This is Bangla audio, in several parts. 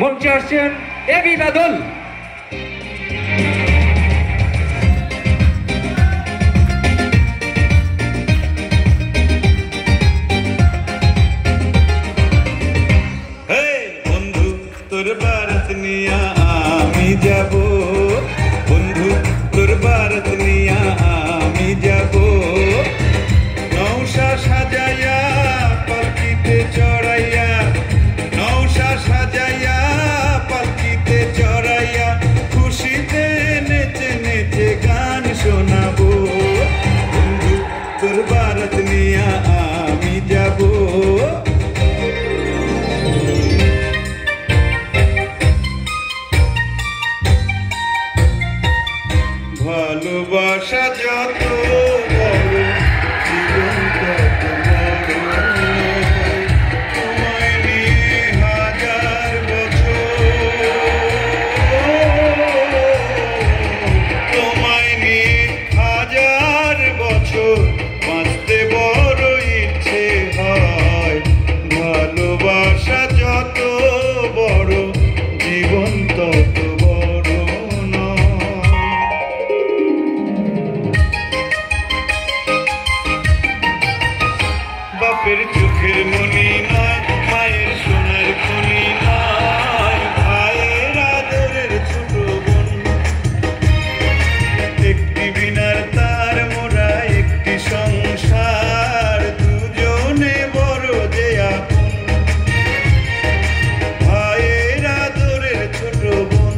মঞ্চে আসছেন এবি বাদল। বন্ধু তোর বারাত নিয়া আমি যাব, বন্ধু তোর বারাত নিয়া আমি যাব। নৌশা সাজাইয়া পালকিতে চড়াইয়া, নৌশা সাজাইয়া পালকিতে চড়াইয়া, খুশিতে নেচে নেচে গান শোনাবো। বন্ধু তোর বারাত নিয়া আমি যাব। ভালোবাসা যত বড়, জীবন তত বড়। তোমায় নিয়ে হাজার বছর, তোমায় নিয়ে হাজার বছর বাঁচতে বড় ইচ্ছে হয়। ভালোবাসা যত বড়, জীবন তত বড় নয়। বাপের চোখের মনি নয়, মায়ের সোনার খনি নয়, ভাইয়ের আদরের ছোট বোন। একটি বিনার তার মোরা একটি সংসার, দুজনে বড় যে আপন। ভাইয়ের আদরের ছোট বোন।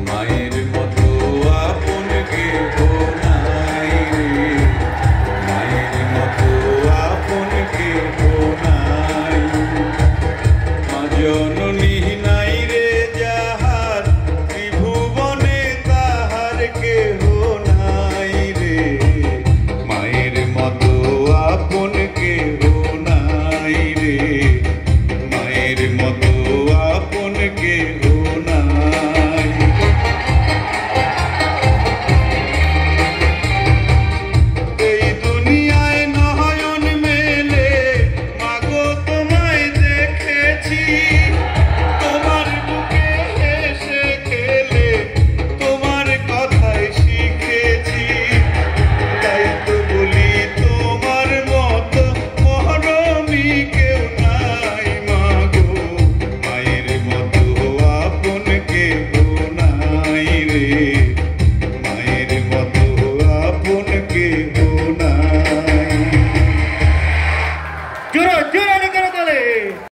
মায়ের মতো আপন কেহ নাই রে, মায়ের মতো আপন কেহ নাই। মা জননী নাই রে যাহার, ত্রিভুবনে তাহার কেহ নাই রে। মায়ের মতো আপন কেহ নাই রে, মায়ের মতো আপন কেহ নাই। এই দুনিয়ায় নয়ন মেলে মাগো তোমায় দেখেছি, তোমার বুকে হেসে খেলে তোমার কথাই শিখেছি। তাই তো বলি তোমার মতো মহরমী কেউ নাই মাগো। মায়ের মতো আপন কেহ নাই রে, মায়ের মতো আপন কেহ নাই। জোরে জোরে করে তোলে।